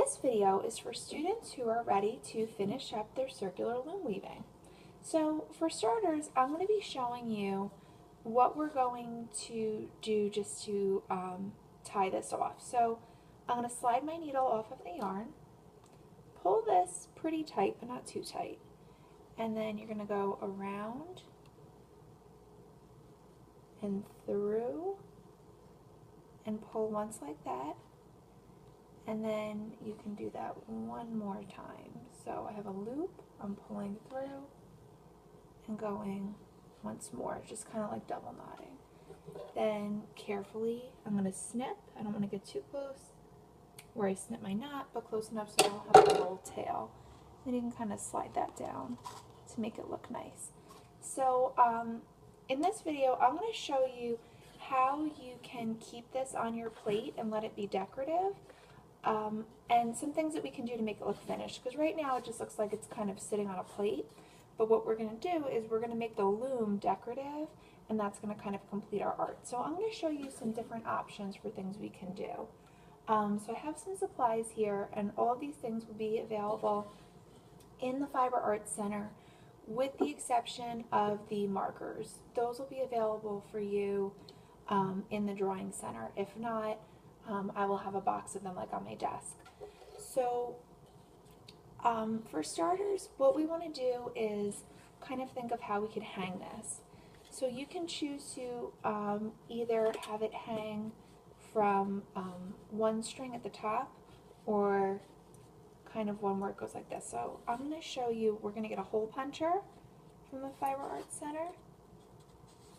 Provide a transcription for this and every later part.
This video is for students who are ready to finish up their circular loom weaving. So for starters, I'm going to be showing you what we're going to do just to tie this off. So I'm going to slide my needle off of the yarn, pull this pretty tight but not too tight, and then you're going to go around and through and pull once like that. And then you can do that one more time. So I have a loop, I'm pulling through and going once more, just kind of like double knotting. Then carefully, I'm going to snip. I don't want to get too close where I snip my knot, but close enough so I don't have a little tail. Then you can kind of slide that down to make it look nice. So in this video, I'm going to show you how you can keep this on your plate and let it be decorative. And some things that we can do to make it look finished, because right now it just looks like it's kind of sitting on a plate, but what we're going to do is we're going to make the loom decorative, and that's going to kind of complete our art. So I'm going to show you some different options for things we can do. So I have some supplies here, and all of these things will be available in the Fiber Arts Center with the exception of the markers. Those will be available for you in the Drawing Center. If not, I will have a box of them like on my desk. So for starters, what we want to do is kind of think of how we could hang this. So you can choose to either have it hang from one string at the top or kind of one where it goes like this. So I'm going to show you, we're going to get a hole puncher from the Fiber Arts Center,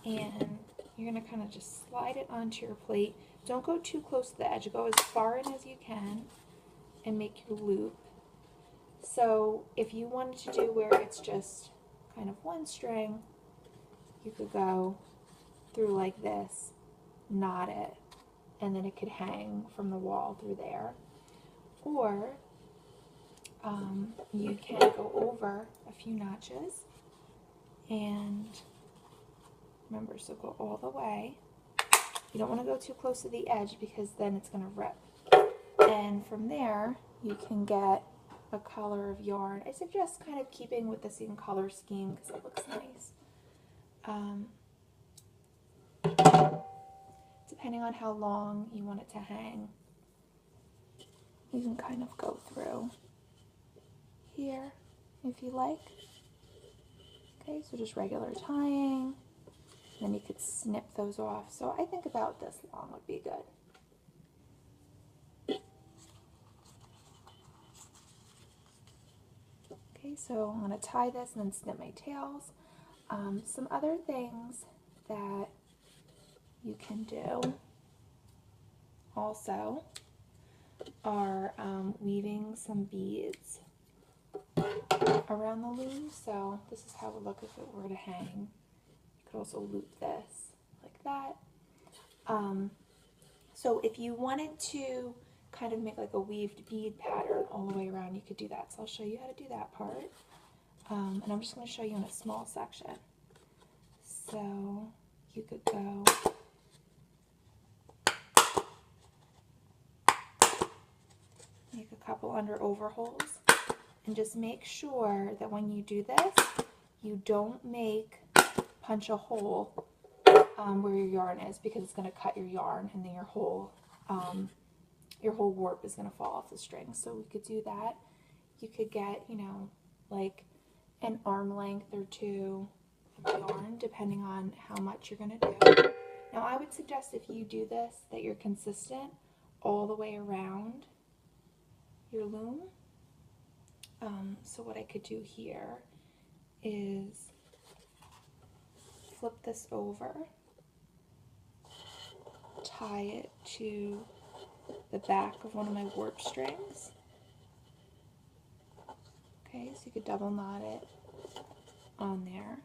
and you're going to kind of just slide it onto your plate. Don't go too close to the edge. Go as far in as you can and make your loop. So if you wanted to do where it's just kind of one string, you could go through like this, knot it, and then it could hang from the wall through there. Or you can go over a few notches and remember, so go all the way. You don't want to go too close to the edge because then it's going to rip. And from there, you can get a color of yarn. I suggest kind of keeping with the same color scheme because it looks nice. Depending on how long you want it to hang, you can kind of go through here if you like. Okay, so just regular tying. Then you could snip those off. So I think about this long would be good. Okay, so I'm going to tie this and then snip my tails. Some other things that you can do also are weaving some beads around the loom. So this is how it would look if it were to hang. You could also loop this like that. So if you wanted to kind of make like a weaved bead pattern all the way around, you could do that. So I'll show you how to do that part. And I'm just going to show you in a small section. So you could go make a couple under overholes, and just make sure that when you do this, you don't punch a hole where your yarn is, because it's going to cut your yarn, and then your whole warp is going to fall off the string. So we could do that. You could get, you know, like an arm length or two of yarn, depending on how much you're going to do. Now I would suggest if you do this that you're consistent all the way around your loom. So what I could do here is flip this over, tie it to the back of one of my warp strings. Okay, so you could double knot it on there.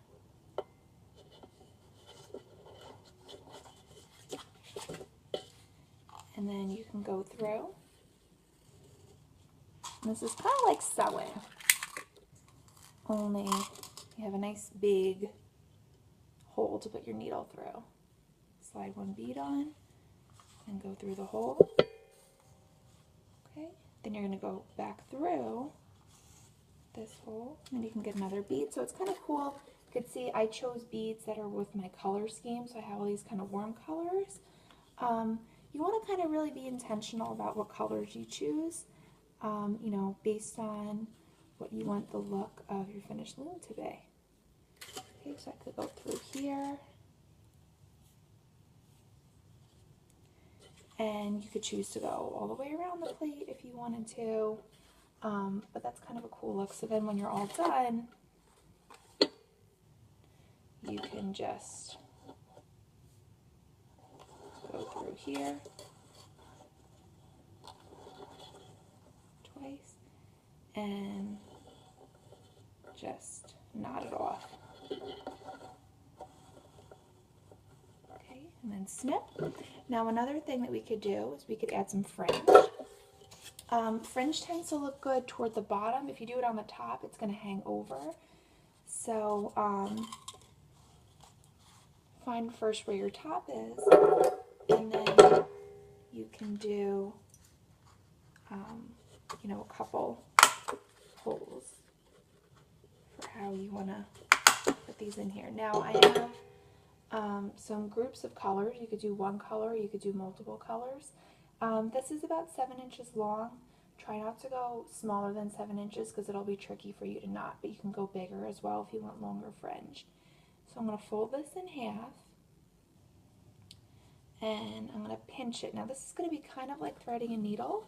And then you can go through. And this is kind of like sewing, only you have a nice big hole to put your needle through. Slide one bead on and go through the hole. Okay, Then you're going to go back through this hole, and you can get another bead. So it's kind of cool. You can see I chose beads that are with my color scheme, so I have all these kind of warm colors. You want to kind of really be intentional about what colors you choose, you know, based on what you want the look of your finished loom to be. Okay, so I could go through here, and you could choose to go all the way around the plate if you wanted to, but that's kind of a cool look. So then when you're all done, you can just go through here twice and just knot it off. Okay, and then snip. Now another thing that we could do is we could add some fringe. Fringe tends to look good toward the bottom. If you do it on the top, it's going to hang over. So find first where your top is, and then you can do, you know, a couple holes for how you want to put these in here. Now I have some groups of colors. You could do one color, you could do multiple colors. This is about 7 inches long. Try not to go smaller than 7 inches because it'll be tricky for you to knot, but you can go bigger as well if you want longer fringe. So I'm going to fold this in half, and I'm going to pinch it. Now this is going to be kind of like threading a needle.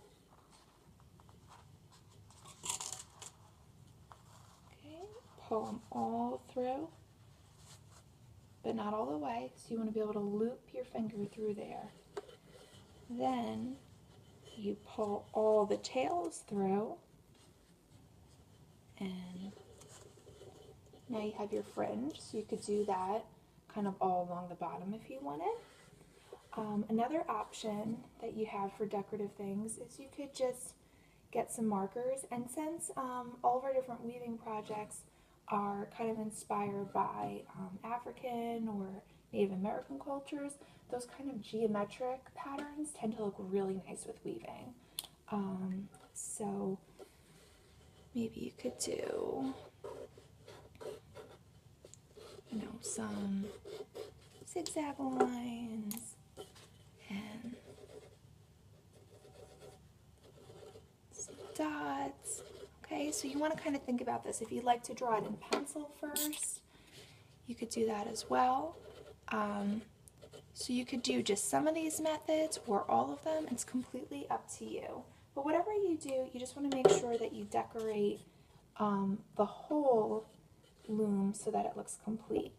Okay, pull them all through, but not all the way, so you want to be able to loop your finger through there. Then you pull all the tails through, and now you have your fringe, so you could do that kind of all along the bottom if you wanted. Another option that you have for decorative things is you could just get some markers, and since all of our different weaving projects are kind of inspired by African or Native American cultures, those kind of geometric patterns tend to look really nice with weaving. So maybe you could do, you know, some zigzag lines and some dots. Okay, so you want to kind of think about this. If you'd like to draw it in pencil first, you could do that as well. So you could do just some of these methods or all of them. It's completely up to you. But whatever you do, you just want to make sure that you decorate the whole loom so that it looks complete.